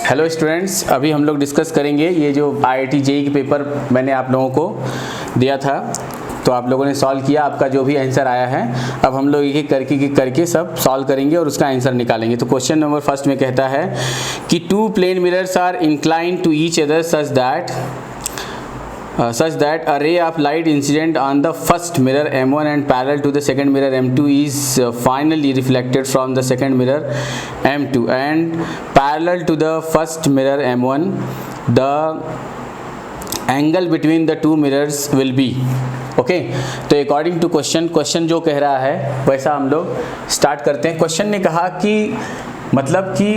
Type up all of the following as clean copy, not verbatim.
Hello students, अभी हम लोग डिस्कस करेंगे ये जो IIT JEE के पेपर मैंने आप लोगों को दिया था, तो आप लोगों ने सॉल्व किया, आपका जो भी आंसर आया है अब हम लोग एक एक करके सब सॉल्व करेंगे और उसका आंसर निकालेंगे। तो क्वेश्चन नंबर फर्स्ट में कहता है कि two plane mirrors are inclined to each other such that a ray of light incident on the first mirror M1 and parallel to the second mirror M2 is finally reflected from the second mirror M2 and parallel to the first mirror M1. The angle between the two mirrors will be okay. तो according to question जो कह रहा है वैसा हम लोग start करते हैं। क्वेश्चन ने कहा कि मतलब कि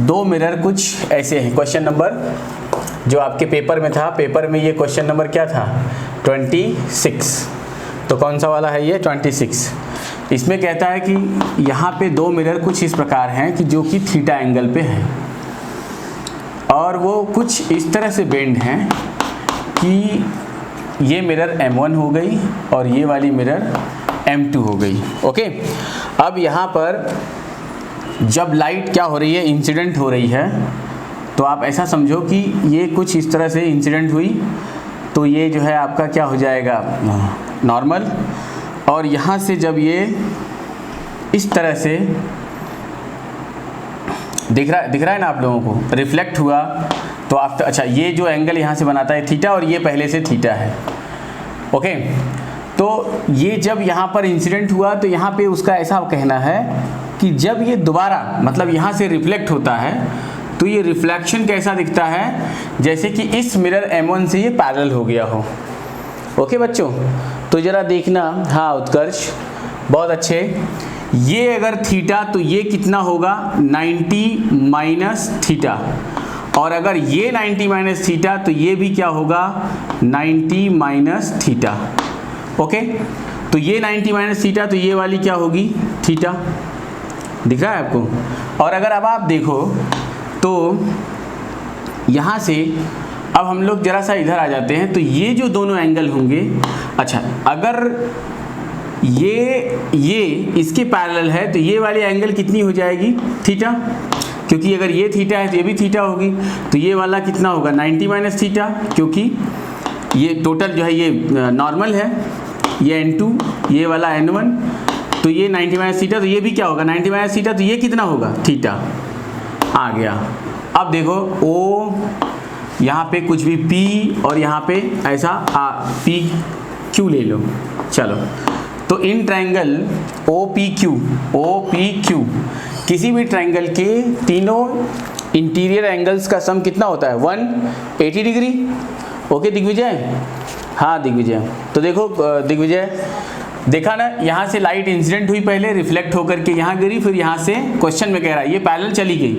दो मिरर कुछ ऐसे हैं। क्वेश्चन नंबर जो आपके पेपर में था, पेपर में ये क्वेश्चन नंबर क्या था 26। तो कौन सा वाला है ये 26। इसमें कहता है कि यहाँ पे दो मिरर कुछ इस प्रकार हैं कि जो कि थीटा एंगल पे हैं और वो कुछ इस तरह से बेंड हैं कि ये मिरर M1 हो गई और ये वाली मिरर M2 हो गई। ओके, अब यहाँ पर जब लाइट क्या हो रही है, इंसिडेंट हो रही है, तो आप ऐसा समझो कि ये कुछ इस तरह से इंसिडेंट हुई, तो ये जो है आपका क्या हो जाएगा नॉर्मल, और यहाँ से जब ये इस तरह से दिख रहा है ना आप लोगों को, रिफ्लेक्ट हुआ, तो आप अच्छा ये जो एंगल यहाँ से बनाता है थीटा और ये पहले से थीटा है। ओके, तो ये जब यहाँ पर इंसिडेंट हुआ तो यहाँ पे उसका ऐसा कहना है कि जब ये दोबारा मतलब यहाँ से रिफ्लेक्ट होता है तो ये रिफ्लेक्शन कैसा दिखता है, जैसे कि इस मिरर M1 से ये पैरेलल हो गया हो। ओके बच्चों, तो ज़रा देखना। हाँ उत्कर्ष, बहुत अच्छे। ये अगर थीटा तो ये कितना होगा 90 माइनस थीटा, और अगर ये 90 माइनस थीटा तो ये भी क्या होगा 90 माइनस थीटा। ओके, तो ये 90 माइनस थीटा तो ये वाली क्या होगी थीटा। दिख रहा है आपको। और अगर अब आप देखो तो यहाँ से अब हम लोग जरा सा इधर आ जाते हैं, तो ये जो दोनों एंगल होंगे, अच्छा अगर ये इसके पैरेलल है तो ये वाली एंगल कितनी हो जाएगी थीटा, क्योंकि अगर ये थीटा है तो ये भी थीटा होगी, तो ये वाला कितना होगा 90 माइनस थीटा, क्योंकि ये टोटल जो है ये नॉर्मल है, ये N2 ये वाला N1, तो ये 90 माइनस थीटा, तो ये भी क्या होगा 90 माइनस थीटा, तो ये कितना होगा थीटा आ गया। अब देखो O यहाँ पे कुछ भी P और यहाँ पे ऐसा PQ ले लो। चलो, तो इन ट्रायंगल OPQ किसी भी ट्रायंगल के तीनों इंटीरियर एंगल्स का सम कितना होता है 180 डिग्री। ओके दिग्विजय, हाँ दिग्विजय, तो देखो दिग्विजय देखा ना, यहाँ से लाइट इंसिडेंट हुई, पहले रिफ्लेक्ट होकर के यहाँ गिरी, फिर यहाँ से क्वेश्चन में कह रहा है ये पैरेलल चली गई,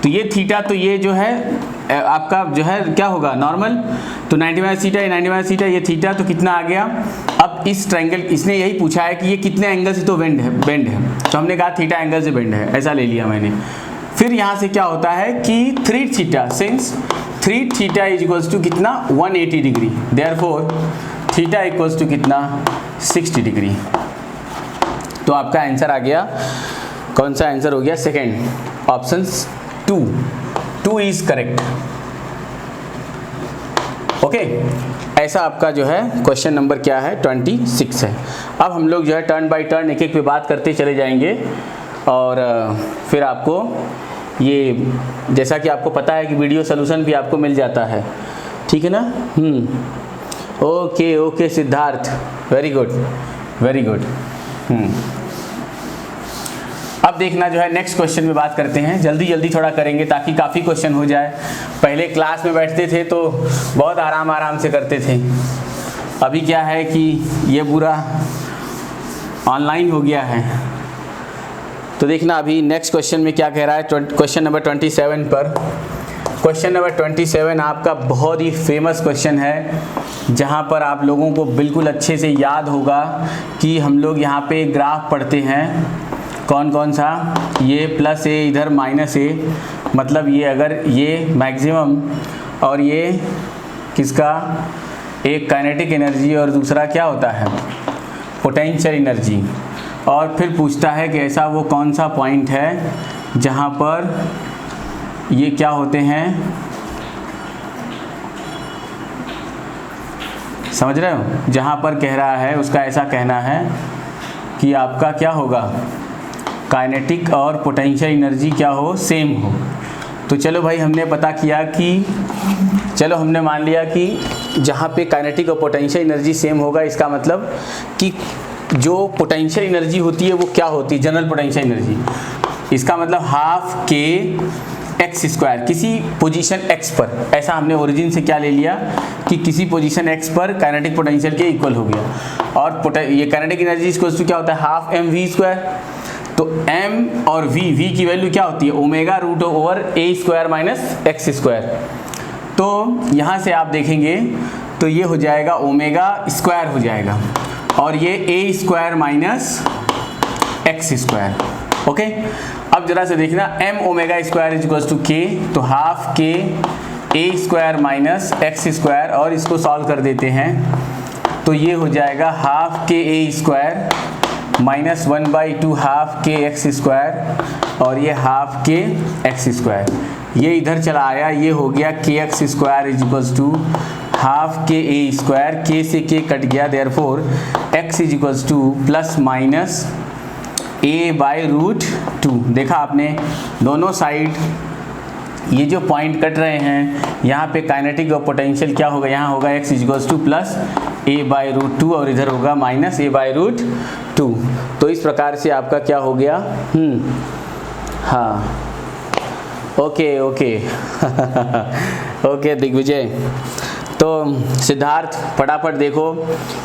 तो ये थीटा, तो ये जो है आपका जो है क्या होगा नॉर्मल, तो 90 माइनस थीटा, ये 90 माइनस थीटा, ये थीटा, तो कितना आ गया। अब इस ट्रायंगल इसने यही पूछा है कि ये कितने एंगल से तो बेंड है, तो हमने कहा थीटा एंगल से बेंड है, ऐसा ले लिया मैंने। फिर यहाँ से क्या होता है कि 3 theta, since 3 theta is equals to कितना 180 degree, therefore theta equals to कितना 60 डिग्री। तो आपका आंसर आ गया, कौन सा आंसर हो गया second, option 2 is correct. Okay, ऐसा आपका जो है क्वेश्चन नंबर क्या है 26 है। अब हम लोग जो है टर्न बाय टर्न एक एक पे बात करते चले जाएंगे, और फिर आपको ये जैसा कि आपको पता है कि वीडियो सोल्यूशन भी आपको मिल जाता है, ठीक है ना। Okay Siddharth, very good. अब देखना जो है नेक्स्ट क्वेश्चन में बात करते हैं, जल्दी थोड़ा करेंगे ताकि काफ़ी क्वेश्चन हो जाए। पहले क्लास में बैठते थे तो बहुत आराम से करते थे, अभी क्या है कि ये पूरा ऑनलाइन हो गया है। तो देखना अभी नेक्स्ट क्वेश्चन में क्या कह रहा है, क्वेश्चन नंबर 27 पर। क्वेश्चन नंबर 27 आपका बहुत ही फेमस क्वेश्चन है, जहाँ पर आप लोगों को बिल्कुल अच्छे से याद होगा कि हम लोग यहाँ पे ग्राफ पढ़ते हैं, कौन सा, ये प्लस ए इधर माइनस ए, मतलब ये अगर ये मैक्सिमम और ये किसका, एक काइनेटिक एनर्जी और दूसरा क्या होता है पोटेंशियल एनर्जी, और फिर पूछता है कि ऐसा वो कौन सा पॉइंट है जहाँ पर ये क्या होते हैं, समझ रहे हो? जहाँ पर कह रहा है उसका ऐसा कहना है कि आपका क्या होगा, काइनेटिक और पोटेंशियल एनर्जी क्या हो, सेम हो। तो चलो भाई हमने पता किया कि, चलो हमने मान लिया कि जहाँ पे काइनेटिक और पोटेंशियल एनर्जी सेम होगा, इसका मतलब कि जो पोटेंशियल एनर्जी होती है वो क्या होती है, जनरल पोटेंशियल एनर्जी, इसका मतलब हाफ के एक्स स्क्वायर, किसी पोजीशन x पर, ऐसा हमने ओरिजिन से क्या ले लिया कि किसी पोजीशन x पर काइनेटिक पोटेंशियल के इक्वल हो गया। और ये काइनेटिक एनर्जी इक्वल टू क्या होता है, हाफ एम वी स्क्वायर। तो m और v की वैल्यू क्या होती है, ओमेगा रूट ओवर ए स्क्वायर माइनस एक्स स्क्वायर। तो यहाँ से आप देखेंगे तो ये हो जाएगा ओमेगा स्क्वायर हो जाएगा, और ये a square minus x square. Okay, अब जरा से देखना, m omega square is equal to k, तो हाफ के ए स्क्वायर माइनस एक्स स्क्वायर, और इसको सॉल्व कर देते हैं तो ये हो जाएगा हाफ के ए स्क्वायर माइनस 1/2 हाफ के एक्स स्क्वायर, और ये हाफ के एक्स स्क्वायर, ये इधर चला आया, ये हो गया k x square is equal to half के ए स्क्वायर, के से के कट गया, therefore x is equal to plus minus a by root 2। देखा आपने, दोनों साइड ये जो पॉइंट कट रहे हैं, यहाँ पे काइनेटिक और पोटेंशियल क्या होगा, यहाँ होगा x is equal to plus a by root 2, और इधर होगा माइनस a बाई रूट 2। तो इस प्रकार से आपका क्या हो गया, हाँ, ओके ओके ओके दिग्विजय। तो सिद्धार्थ फटाफट देखो,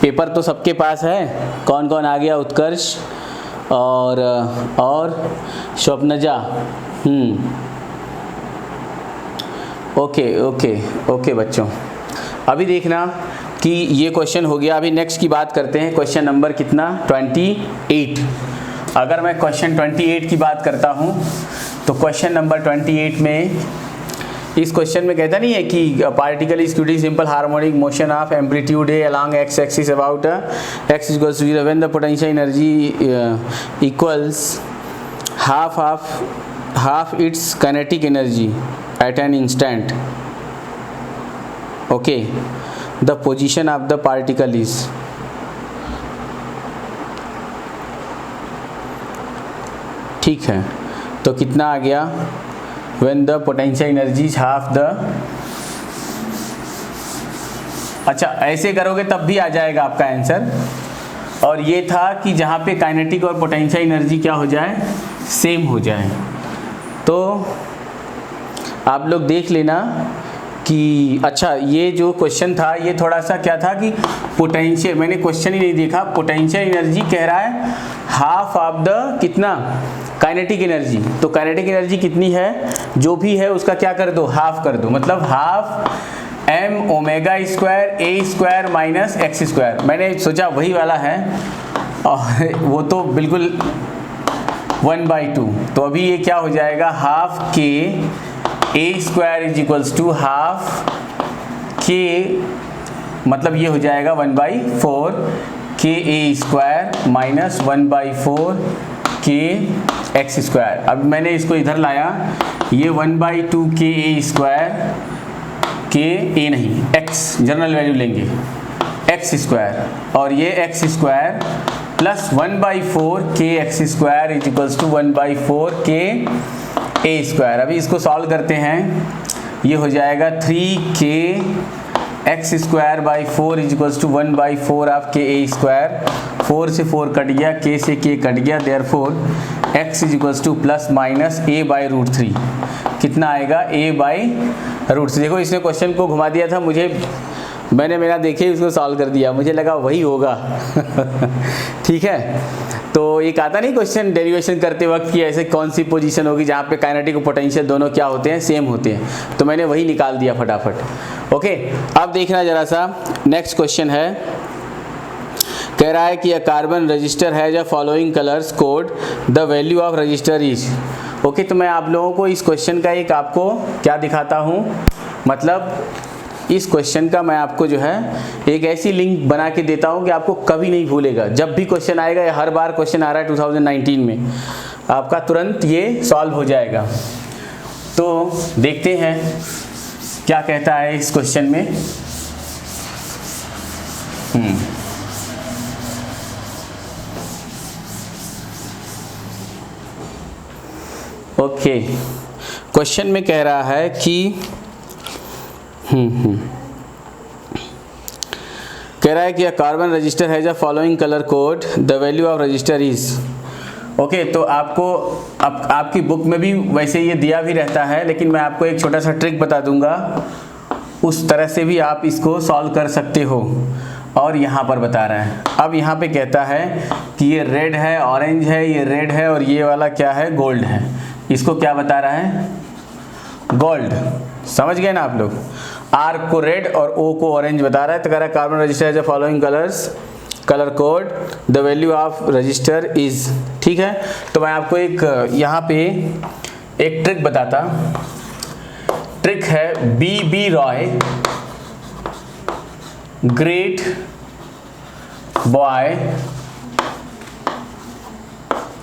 पेपर तो सबके पास है, कौन कौन आ गया, उत्कर्ष और स्वप्नजा, ओके ओके ओके बच्चों। अभी देखना कि ये क्वेश्चन हो गया, अभी नेक्स्ट की बात करते हैं, क्वेश्चन नंबर कितना, 28। अगर मैं क्वेश्चन 28 की बात करता हूँ तो क्वेश्चन नंबर 28 में, इस क्वेश्चन में कहता नहीं है कि particle is executing simple harmonic motion of amplitude a along x axis about x equals to 0 when the potential energy equals half its kinetic energy at an instant. Okay, the position of the particle is, ठीक है, तो कितना आ गया, when the potential energy is half the, अच्छा ऐसे करोगे तब भी आ जाएगा आपका आंसर। और ये था कि जहाँ पे काइनेटिक और पोटेंशियल एनर्जी क्या हो जाए, सेम हो जाए। तो आप लोग देख लेना कि, अच्छा ये जो क्वेश्चन था ये थोड़ा सा क्या था कि पोटेंशियल, मैंने क्वेश्चन ही नहीं देखा, पोटेंशियल एनर्जी कह रहा है हाफ ऑफ द कितना, काइनेटिक एनर्जी। तो काइनेटिक एनर्जी कितनी है, जो भी है उसका क्या कर दो, हाफ कर दो, मतलब हाफ एम ओमेगा स्क्वायर ए स्क्वायर माइनस एक्स स्क्वायर। मैंने सोचा वही वाला है, और वो तो बिल्कुल 1/2। तो अभी ये क्या हो जाएगा, हाफ के ए square is equals to half K, मतलब ये हो जाएगा 1/4 के ए square minus 1/4 k x square. अब मैंने इसको इधर लाया, ये 1/2 के ए स्क्वायर, के ए नहीं एक्स, जनरल वैल्यू लेंगे, एक्स स्क्वायर, और ये x square plus 1/4 k x square is equals to 1/4 k A square. अभी इसको सॉल्व करते हैं, ये हो जाएगा 3k x square by 4 is equals to 1/4 of k A square. 4 से 4 कट गया, k से k कट गया, therefore x is equals to plus minus a by root 3। कितना आएगा, a बाई रूट 3। देखो इसने क्वेश्चन को घुमा दिया था, मैंने मेरा देखे उसको सॉल्व कर दिया, मुझे लगा वही होगा ठीक है। तो एक आता नहीं क्वेश्चन डेरिवेशन करते वक्त कि ऐसे कौन सी पोजीशन होगी जहाँ पे काइनेटिक और पोटेंशियल दोनों क्या होते हैं, सेम होते हैं, तो मैंने वही निकाल दिया फटाफट। ओके, अब देखना जरा सा, नेक्स्ट क्वेश्चन है, कह रहा है कि a carbon register has a following colours code, the value of register is. Okay, तो मैं आप लोगों को इस क्वेश्चन का एक आपको क्या दिखाता हूँ, मतलब इस क्वेश्चन का मैं आपको जो है एक ऐसी लिंक बना के देता हूँ कि आपको कभी नहीं भूलेगा। जब भी क्वेश्चन आएगा, या हर बार क्वेश्चन आ रहा है 2019 में, आपका तुरंत ये सॉल्व हो जाएगा। तो देखते हैं क्या कहता है इस क्वेश्चन में। ओके, क्वेश्चन में कह रहा है कि कह रहा है कि carbon register has a following colour code, the value of register is. Okay, तो आपको आपकी बुक में भी वैसे ये दिया भी रहता है, लेकिन मैं आपको एक छोटा सा ट्रिक बता दूंगा, उस तरह से भी आप इसको सॉल्व कर सकते हो। और यहाँ पर बता रहा है, अब यहाँ पे कहता है कि ये रेड है, ऑरेंज है, ये रेड है और ये वाला क्या है, गोल्ड है। इसको क्या बता रहा है, गोल्ड। समझ गए ना आप लोग, आर को रेड और ओ को ऑरेंज बता रहा है। तो कह रहा है carbon register has the following colours, colour code, the value of register is. ठीक है, तो मैं आपको एक यहाँ पे एक ट्रिक बताता। ट्रिक है B Roy, great boy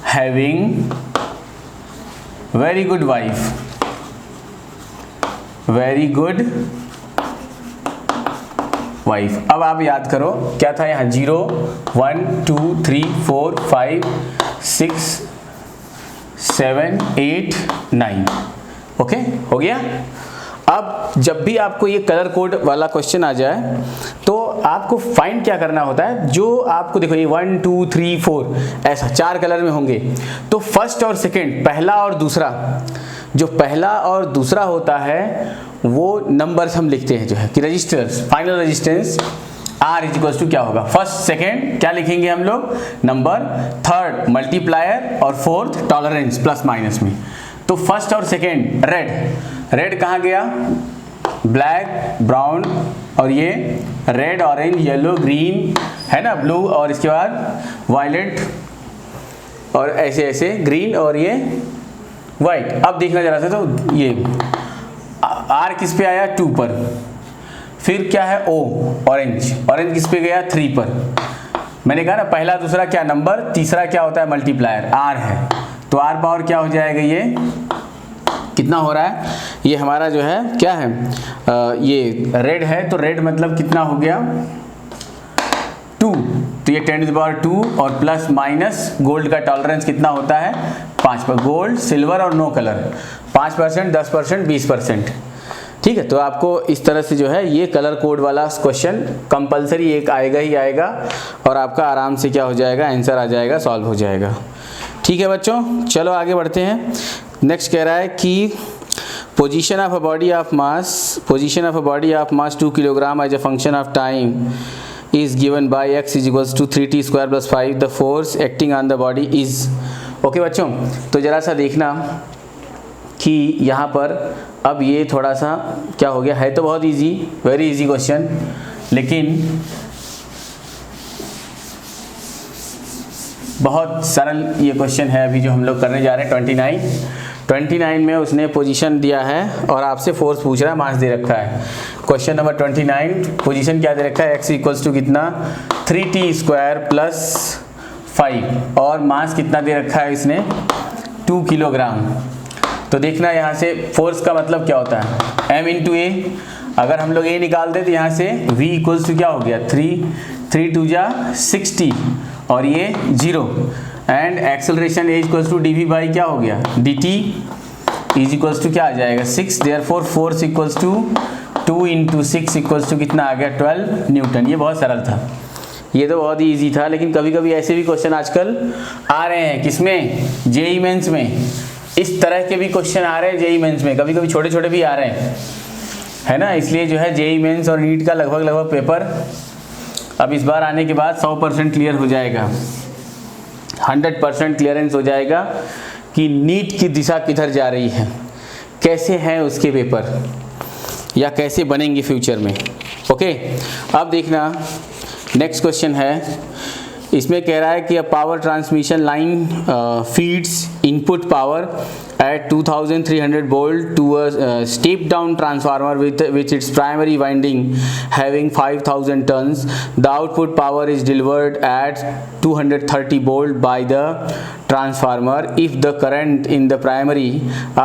having very good wife, very good wife. अब आप याद करो क्या था यहाँ, 0 1 2 3 4 5 6 7 8 9। ओके, हो गया। अब जब भी आपको ये कलर कोड वाला क्वेश्चन आ जाए तो आपको फाइंड क्या करना होता है, जो आपको देखो ये 1 2 3 4 ऐसा 4 कलर में होंगे, तो फर्स्ट और सेकंड, पहला और दूसरा, जो पहला और दूसरा होता है वो नंबर्स हम लिखते हैं जो है कि resistors, final resistance R is equals to क्या होगा, फर्स्ट सेकेंड क्या लिखेंगे हम लोग, नंबर, थर्ड मल्टीप्लायर और फोर्थ टॉलरेंस प्लस माइनस में। तो फर्स्ट और सेकेंड, रेड, रेड कहाँ गया, ब्लैक, ब्राउन, और ये रेड, ऑरेंज, येलो, ग्रीन है ना, ब्लू, और इसके बाद वायलेट, और ऐसे ऐसे ग्रीन, और ये वाइट। अब देखना जरा सा, तो ये R किस पे आया, 2 पर, फिर क्या है O, ऑरेंज, ऑरेंज किस पे गया, 3 पर। मैंने कहा ना पहला दूसरा क्या नंबर, तीसरा क्या होता है मल्टीप्लायर, R है, तो R पावर क्या हो जाएगा, ये कितना हो रहा है, ये हमारा जो है क्या है, ये रेड है, तो रेड मतलब कितना हो गया, 2, तो ये 10 टू द पावर 2 और प्लस माइनस गोल्ड का टॉलरेंस कितना होता है, 5 पर, गोल्ड, सिल्वर और नो कलर 5%, 10%, 20%। ठीक है, तो आपको इस तरह से जो है ये कलर कोड वाला क्वेश्चन कंपलसरी एक आएगा ही आएगा, और आपका आराम से क्या हो जाएगा, आंसर आ जाएगा, सॉल्व हो जाएगा। ठीक है बच्चों, चलो आगे बढ़ते हैं। नेक्स्ट कह रहा है कि position of a body of mass, position of a body of mass 2 kilogram as a function of time is given by x is equals to 3t square plus 5, the force acting on the body is। Okay बच्चों, तो जरा सा देखना कि यहाँ पर अब ये थोड़ा सा क्या हो गया, है तो बहुत इजी, वेरी इजी क्वेश्चन, लेकिन बहुत सरल ये क्वेश्चन है अभी जो हम लोग करने जा रहे हैं। 29 में उसने पोजीशन दिया है और आपसे फोर्स पूछ रहा है, मास दे रखा है। क्वेश्चन नंबर 29, पोजीशन क्या दे रखा है, x इक्वल्स टू कितना, 3t स्क्वायर प्लस 5, और मास कितना दे रखा है इसने, 2 किलोग्राम। तो देखना यहाँ से फोर्स का मतलब क्या होता है, m इंटू ए, अगर हम लोग a निकाल दे तो यहाँ से v इक्वल्स टू क्या हो गया, 3 2 जा 60 और ये 0, and acceleration a equals to dv by क्या हो गया, dt इज इक्वल्स टू क्या आ जाएगा, 6, therefore force equals to 2 into 6 equals to कितना आ गया, 12 न्यूटन। ये बहुत सरल था, ये तो बहुत ही इजी था, लेकिन कभी कभी ऐसे भी क्वेश्चन आजकल आ रहे हैं, किसमें, जेईई मेंस में, इस तरह के भी क्वेश्चन आ रहे हैं जेईई मेंस में, कभी कभी छोटे छोटे भी आ रहे हैं, है ना। इसलिए जो है जेईई मेंस और नीट का लगभग पेपर अब इस बार आने के बाद 100% क्लियर हो जाएगा, 100% क्लियरेंस हो जाएगा कि नीट की दिशा किधर जा रही है, कैसे हैं उसके पेपर, या कैसे बनेंगे फ्यूचर में। ओके, अब देखना नेक्स्ट क्वेश्चन है इसमें कह रहा है कि a power transmission line feeds input power at 2300 volt to a step down transformer with its primary winding having 5000 turns. The output power is delivered at 230 volt by the transformer. If the current in the primary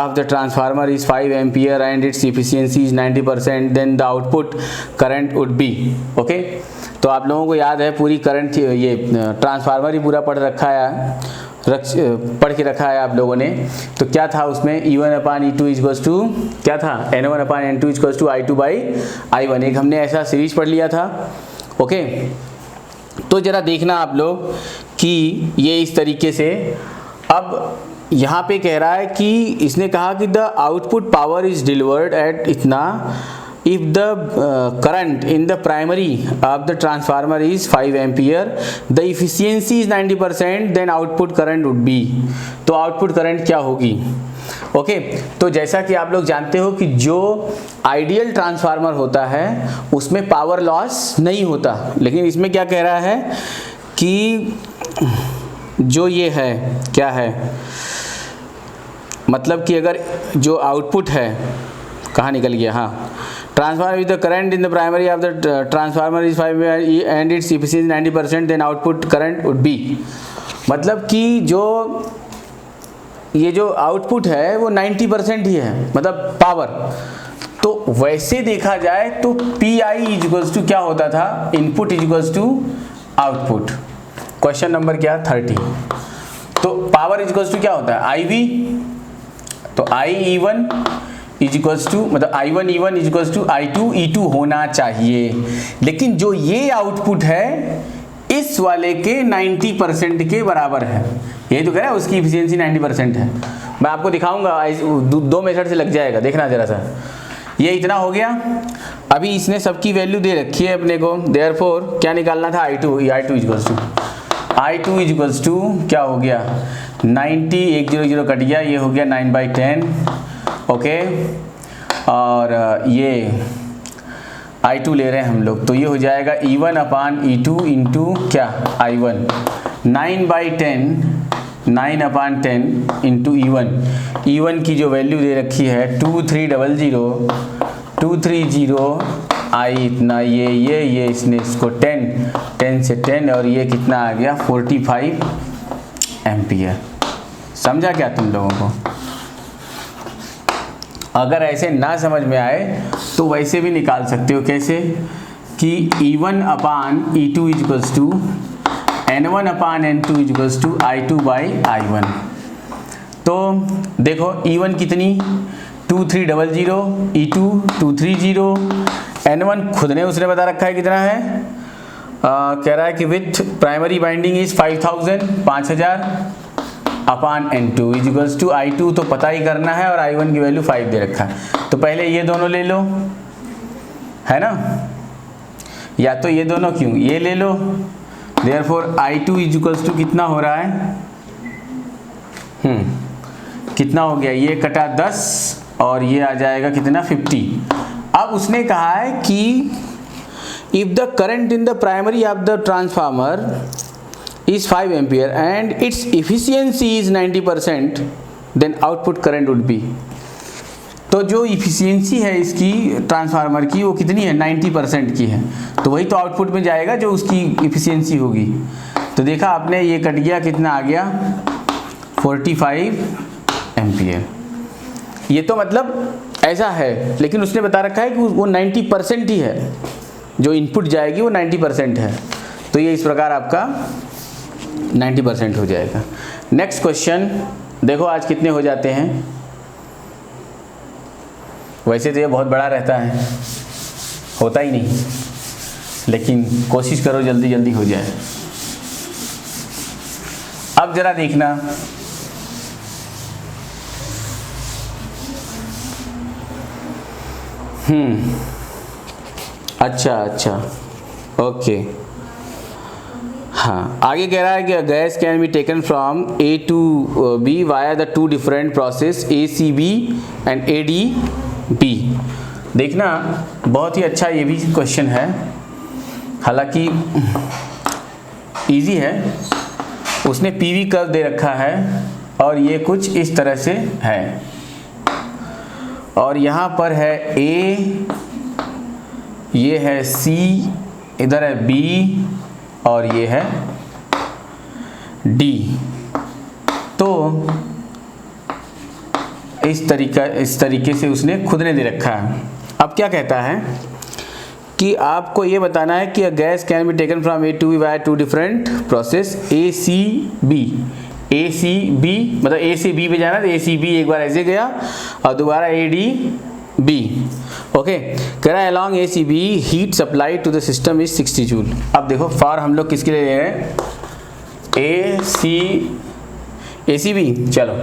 of the transformer is 5 ampere and its efficiency is 90%, then the output current would be okay. तो आप लोगों को याद है पूरी current, ये transformer ही पूरा पढ़ के रखा है आप लोगों ने। तो क्या था उसमें, E1 upon E2 equals to क्या था, N1 upon N2 equals to I2 by I1। एक हमने ऐसा सीरीज पढ़ लिया था। ओके, तो जरा देखना आप लोग कि ये इस तरीके से, अब यहाँ पे कह रहा है कि इसने कहा कि the output power is delivered eight इतना if the current in the primary of the transformer is 5 ampere, the efficiency is 90%, then output current would be, तो आउटपुट करंट क्या होगी। ओके, तो जैसा कि आप लोग जानते हो कि जो आइडियल ट्रांसफार्मर होता है उसमें पावर लॉस नहीं होता, लेकिन इसमें क्या कह रहा है कि जो ये है क्या है, मतलब कि अगर जो आउटपुट है, कहाँ निकल गया, हाँ, transformer with the current in the primary of the transformer is 5 and its efficiency 90%, then output current would be, मतलब कि जो ये जो आउटपुट है वो 90% ही है, मतलब पावर। तो वैसे देखा जाए तो PI इक्वल्स टू क्या होता था, input equals to output. Question number क्या, 30। तो पावर इक्वल्स टू क्या होता है, IV, तो IE1 इक्वल्स टू, मतलब I1 E1 equals to I2 E2 होना चाहिए। लेकिन जो ये आउटपुट है इस वाले के 90% के बराबर है, यही तो कह रहा है उसकी इफिशियंसी 90% है। मैं आपको दिखाऊंगा, दो मेथड से लग जाएगा, देखना जरा सा। ये इतना हो गया, अभी इसने सबकी वैल्यू दे रखी है अपने को, देयरफॉर क्या निकालना था, I2 इक्वल्स टू क्या हो गया, 90, 100 कट गया, ये हो गया 9/10। ओके, और ये I2 ले रहे हैं हम लोग, तो ये हो जाएगा E1 अपान E2 इंटू क्या, I1, 9/10 इंटू E1 की जो वैल्यू दे रखी है 2300 I इतना, ये इसने इसको 10 से 10, और ये कितना आ गया 45 एम्पियर। समझा क्या तुम लोगों को? अगर ऐसे ना समझ में आए तो वैसे भी निकाल सकते हो, कैसे कि E1 upon E2 equals to N1 upon N2 equals to I2 by I1। तो देखो E1 कितनी, 2300, E2 230, N1 खुद ने उसने बता रखा है कितना है, कह रहा है कि with primary binding is 5000 upon N2 equals to I2 तो पता ही करना है, और I1 की वैल्यू 5 दे रखा है। तो पहले ये दोनों ले लो, है ना, या तो ये दोनों क्यों, ये ले लो, देयरफॉर I2 इक्वल्स टू कितना हो रहा है, कितना हो गया, ये कटा 10 और ये आ जाएगा कितना 50। अब उसने कहा है कि if the current in the primary of the transformer is 5 ampere and its efficiency is 90%, then output current would be, तो जो इफिशियंसी है इसकी ट्रांसफार्मर की वो कितनी है, 90% की है, तो वही तो आउटपुट में जाएगा जो उसकी इफिशियंसी होगी। तो देखा आपने, ये कट गया, कितना आ गया 45 एम्पियर। ये तो मतलब ऐसा है, लेकिन उसने बता रखा है कि वो 90% ही है, जो इनपुट जाएगी वो 90% है, तो ये इस प्रकार आपका 90% हो जाएगा। नेक्स्ट क्वेश्चन देखो, आज कितने हो जाते हैं, वैसे तो ये बहुत बड़ा रहता है, होता ही नहीं, लेकिन कोशिश करो जल्दी जल्दी हो जाए। अब जरा देखना, अच्छा, ओके, हाँ, आगे कह रहा है कि gas can be taken from A to B via the two different process ACB and ADB। देखना बहुत ही अच्छा ये भी क्वेश्चन है, हालांकि इजी है। उसने पीवी कर्व दे रखा है और ये कुछ इस तरह से है, और यहाँ पर है ए, ये है सी, इधर है बी और ये है डी। तो इस तरीके से उसने खुद ने दे रखा है। अब क्या कहता है कि आपको ये बताना है कि a gas can be taken from A to B by two different process A C B. A C B मतलब ए से बी पे जाना, तो ए सी बी एक बार ऐसे गया और दोबारा ए डी बी। ओके, कह रहा है along A C B heat supply to the system is 60 joule. अब देखो फॉर हम लोग किसके लिए ले रहे हैं, ए सी बी, चलो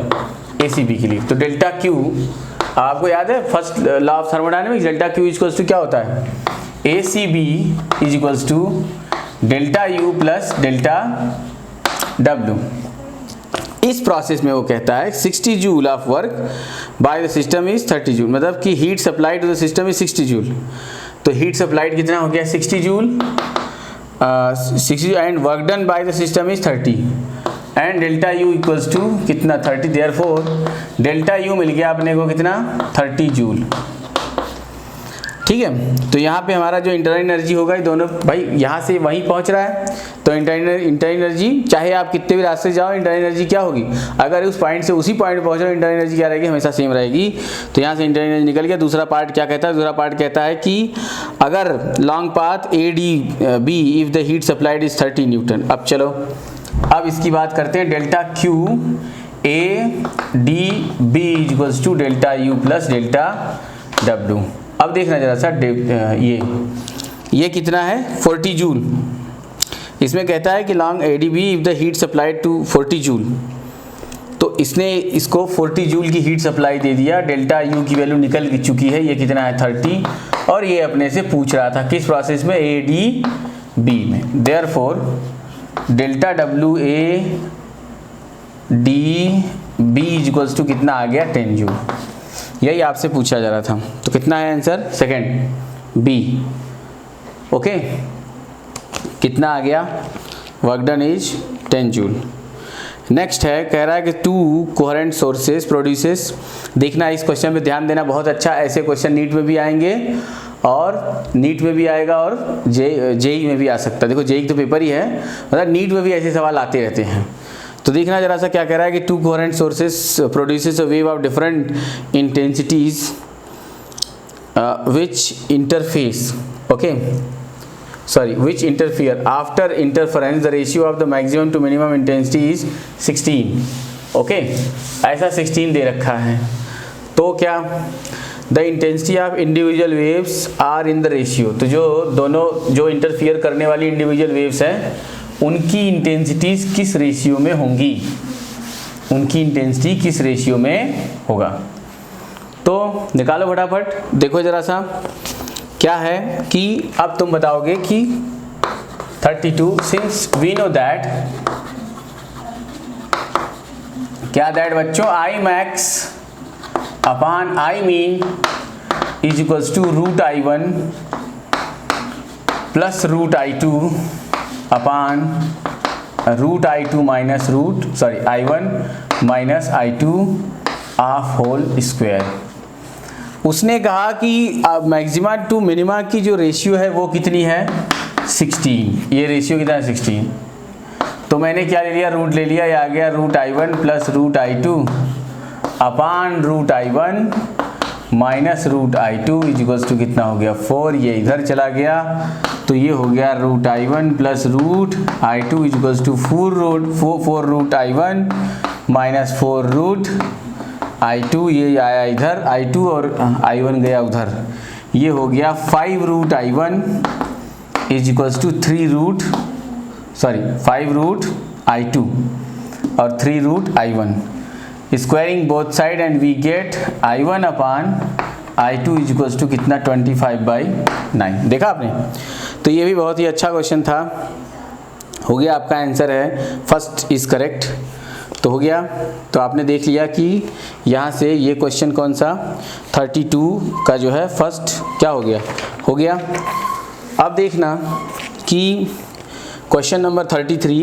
ए सी बी के लिए। तो डेल्टा क्यू आपको याद है first law of thermodynamics, delta Q equals to क्या होता है, A C B is equals to delta U plus delta W. इस प्रोसेस में वो कहता है 60 joule of work by the system is 30 joule, मतलब कि heat supply to the system is 60 joule. तो हीट सप्लाइड कितना हो गया 60 joule, 60 and work done by the system is 30 and delta U equals to कितना 30, देयरफॉर डेल्टा यू मिल गया अपने को कितना 30 जूल। ठीक है, तो यहाँ पे हमारा जो इंटरनल एनर्जी होगा, ये दोनों भाई यहाँ से वहीं पहुँच रहा है, तो इंटरनल एनर्जी चाहे आप कितने भी रास्ते जाओ, इंटरनल एनर्जी क्या होगी, अगर उस पॉइंट से उसी पॉइंट पे पहुँचो इंटरनल एनर्जी क्या रहेगी, हमेशा सेम रहेगी। तो यहाँ से इंटरनल एनर्जी निकल गया। दूसरा पार्ट क्या कहता है, दूसरा पार्ट कहता है कि अगर long path A D B if the heat supplied is 30 newton. अब चलो अब इसकी बात करते हैं, delta Q A D B is equals to delta U plus delta W. अब देखना जरा सा, ये कितना है 40 जूल। इसमें कहता है कि long A D B if the heat supplied to 40 joule, तो इसने इसको 40 जूल की हीट सप्लाई दे दिया। डेल्टा यू की वैल्यू निकल चुकी है, ये कितना है 30, और ये अपने से पूछ रहा था किस प्रोसेस में, ए डी बी में। Therefore delta W A D B is equals to कितना आ गया 10 जूल। यही आपसे पूछा जा रहा था। तो कितना है आंसर, सेकंड बी। ओके, कितना आ गया, work done is 10 joule. Next है, कह रहा है कि टू कोहेरेंट सोर्सेस प्रोड्यूसेस। देखना इस क्वेश्चन में ध्यान देना, बहुत अच्छा, ऐसे क्वेश्चन नीट में भी आएंगे और नीट में भी आएगा और जेई में भी आ सकता है। देखो जेई तो पेपर ही है, मतलब नीट में भी ऐसे सवाल आते रहते हैं। तो देखना जरा सा क्या कह रहा है कि to coherent sources produces a wave of different intensities which interfere after interference the ratio of the maximum to minimum intensity is 16। Okay, ऐसा 16 दे रखा है। तो क्या the intensity of individual waves are in the ratio, तो जो interfere करने वाली इंडिविजुअल वेव्स हैं उनकी इंटेंसिटीज किस रेशियो में होंगी, उनकी इंटेंसिटी किस रेशियो में होगा। तो निकालो फटाफट, देखो जरा सा क्या है कि अब तुम बताओगे कि 32 सिंस वी नो दैट, क्या दैट बच्चों, I max upon I mean is equals to root I one plus root I two upon root I two minus I one minus I two of whole square. उसने कहा कि maxima to minima की जो ratio है वो कितनी है 16। ये रेशियो कितना है 16। तो मैंने क्या ले लिया, रूट ले लिया, ये आ गया root I one plus root I two upon root I one minus root I two is equals to कितना हो गया 4। ये इधर चला गया तो ये हो गया root I one plus root I two is equals to 4 root I one minus 4 root I two, ये आया इधर आई टू और आई वन गया उधर, ये हो गया 5 root I one is equals to 5 root I two और 3 root I one, squaring both side and we get I one upon I two is equals to कितना 25/9। देखा आपने, तो ये भी बहुत ही अच्छा क्वेश्चन था। हो गया, आपका आंसर है फर्स्ट इज करेक्ट। तो हो गया, तो आपने देख लिया कि यहाँ से ये क्वेश्चन कौन सा 32 का जो है फर्स्ट क्या हो गया। अब देखना कि क्वेश्चन नंबर 33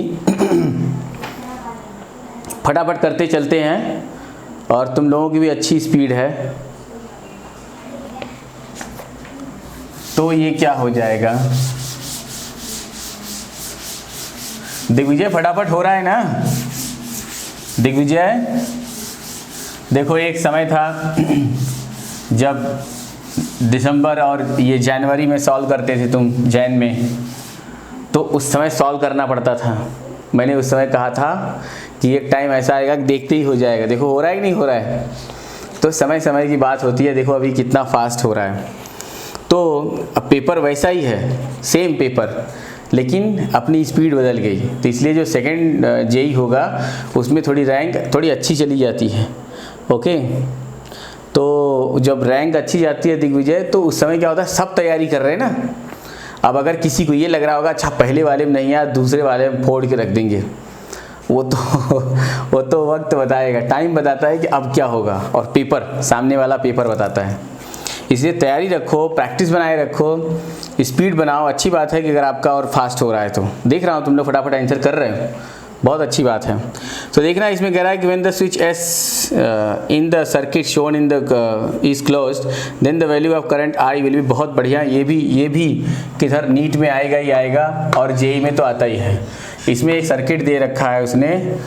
फटाफट करते चलते हैं और तुम लोगों की भी अच्छी स्पीड है। तो ये क्या हो जाएगा, दिग्विजय फटाफट हो रहा है ना दिग्विजय? देखो एक समय था जब दिसंबर और ये जनवरी में सॉल्व करते थे तुम जैन में, तो उस समय सॉल्व करना पड़ता था। मैंने उस समय कहा था कि एक टाइम ऐसा आएगा कि देखते ही हो जाएगा। देखो हो रहा है कि नहीं हो रहा है? तो समय समय की बात होती है। देखो अभी कितना फास्ट हो रहा है। तो अब पेपर वैसा ही है, सेम पेपर, लेकिन अपनी स्पीड बदल गई। तो इसलिए जो सेकंड जेई होगा उसमें थोड़ी रैंक थोड़ी अच्छी चली जाती है। ओके, तो जब रैंक अच्छी जाती है दिग्विजय, तो उस समय क्या होता है, सब तैयारी कर रहे हैं ना। अब अगर किसी को ये लग रहा होगा अच्छा पहले वाले में नहीं आया, दूसरे वाले में फोड़ के रख देंगे, वो तो वक्त बताएगा, टाइम बताता है कि अब क्या होगा, और पेपर सामने वाला पेपर बताता है। इसलिए तैयारी रखो, प्रैक्टिस बनाए रखो, स्पीड बनाओ। अच्छी बात है कि अगर आपका और फास्ट हो रहा है तो देख रहा हूँ तुम लोग फटाफट आंसर कर रहे हो, बहुत अच्छी बात है। तो देखना इसमें कह रहा है कि when the switch S in the circuit shown in the is closed then the value of current I will be. बहुत बढ़िया, ये भी किधर नीट में आएगा ही आएगा और जेई में तो आता ही है। इसमें एक सर्किट दे रखा है उसने,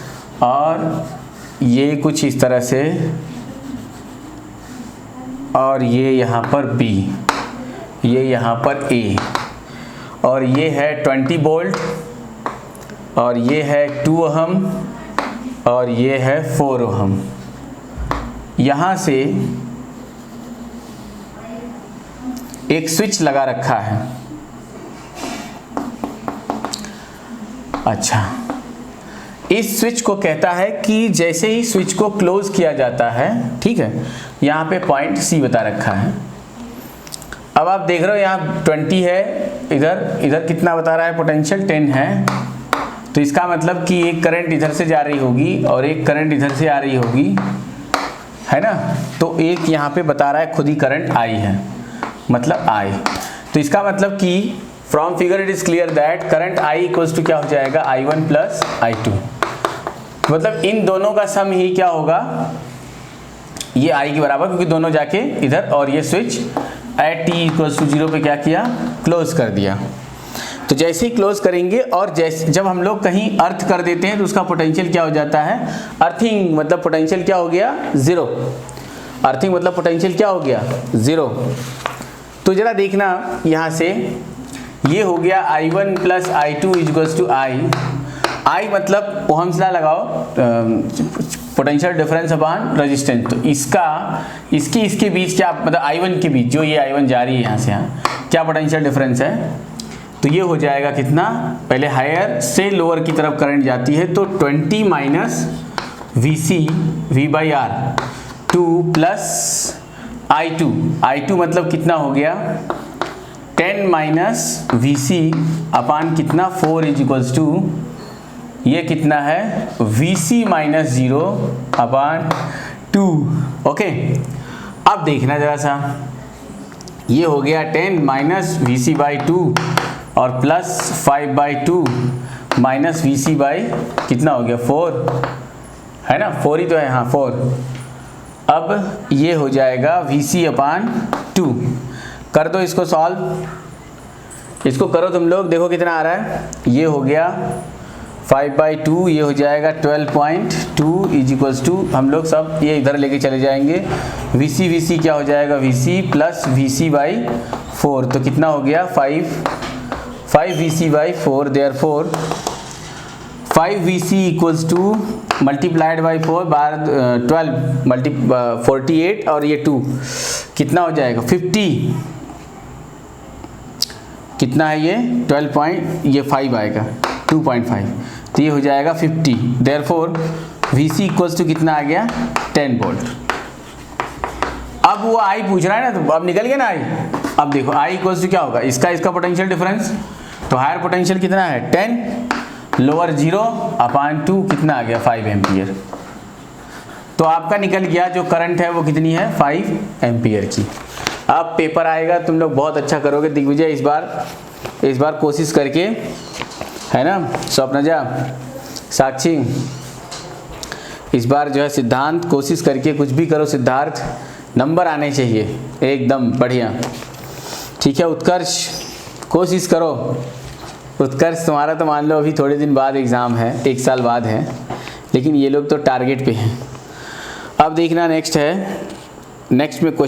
और ये कुछ इस तरह से, और ये यहाँ पर B, ये यहाँ पर A, और ये है 20 वोल्ट, और ये है 2 ओहम, और ये है 4 ओहम। यहाँ से एक स्विच लगा रखा है। अच्छा, इस स्विच को कहता है कि जैसे ही स्विच को क्लोज किया जाता है, ठीक है, यहाँ पे पॉइंट C बता रखा है। अब आप देख रहे हो यहाँ 20 है, इधर कितना बता रहा है, पोटेंशियल 10 है। तो इसका मतलब कि एक करंट इधर से जा रही होगी और एक करंट इधर से आ रही होगी, है ना। तो एक यहाँ पे बता रहा है खुद ही करंट I है, मतलब I। तो इसका मतलब कि from figure it is clear that current I equals to क्या हो जाएगा, I1 प्लस I2। मतलब इन दोनों का सम ही क्या होगा, ये I के बराबर, क्योंकि दोनों जाके इधर, और ये switch at t equals to 0 पे क्या किया, क्लोज कर दिया। तो जैसे ही क्लोज करेंगे और जब हम लोग कहीं अर्थ कर देते हैं तो उसका पोटेंशियल क्या हो जाता है, अर्थिंग, मतलब पोटेंशियल क्या हो गया, 0। अर्थिंग मतलब पोटेंशियल क्या हो गया, 0। तो जरा देखना यहाँ से, ये हो गया I1 plus I2 equals to I मतलब ओहम्स लॉ लगाओ, पोटेंशियल डिफरेंस अपॉन रेजिस्टेंस। तो इसके बीच क्या, मतलब I1 के बीच, जो ये I1 जा रही है यहाँ से यहाँ, क्या पोटेंशियल डिफरेंस है। तो ये हो जाएगा कितना, पहले हायर से लोअर की तरफ करंट जाती है, तो 20 minus VC V/R 2 plus I2 मतलब कितना हो गया, 10 माइनस VC अपान कितना, 4 इक्वल्स टू, ये कितना है, VC माइनस 0 अपान 2। ओके, अब देखना जरा सा, ये हो गया 10 माइनस VC बाई 2 और प्लस 5/2 माइनस VC बाई कितना हो गया, 4, है ना, 4 ही तो है, हाँ 4। अब ये हो जाएगा VC अपान 2। कर दो इसको सॉल्व, इसको करो तुम लोग, देखो कितना आ रहा है। ये हो गया 5/2, ये हो जाएगा 12.2 इज इक्वल्स टू, हम लोग सब ये इधर लेके चले जाएंगे, VC क्या हो जाएगा, VC प्लस VC बाई 4, तो कितना हो गया, 5 VC by 4, therefore 5 VC equals two multiplied by 4 बार 12 48, और ये 2 कितना हो जाएगा, 50। कितना है ये, 12 ये 5 आएगा, 2.5, तो ये हो जाएगा 50। देयरफॉर VC इक्वल्स टू कितना आ गया, 10 वोल्ट। अब वो I पूछ रहा है ना, तो अब निकल गया ना I। अब देखो I इक्वल्स टू क्या होगा, इसका पोटेंशियल डिफरेंस, तो हायर पोटेंशियल कितना है, 10, लोअर 0 अपान 2, कितना आ गया, 5 एम्पियर। तो आपका निकल गया जो करंट है वो कितनी है, 5 एम्पियर की। अब पेपर आएगा, तुम लोग बहुत अच्छा करोगे दिग्विजय इस बार कोशिश करके, है ना। स्वप्नजा, साक्षी, इस बार जो है सिद्धांत कोशिश करके कुछ भी करो सिद्धार्थ, नंबर आने चाहिए एकदम बढ़िया, ठीक है। उत्कर्ष कोशिश करो, उत्कर्ष तुम्हारा तो मान लो अभी थोड़े दिन बाद एग्ज़ाम है, 1 साल बाद है, लेकिन ये लोग तो टारगेट पे हैं। अब देखना नेक्स्ट है, नेक्स्ट में क्वेश्चन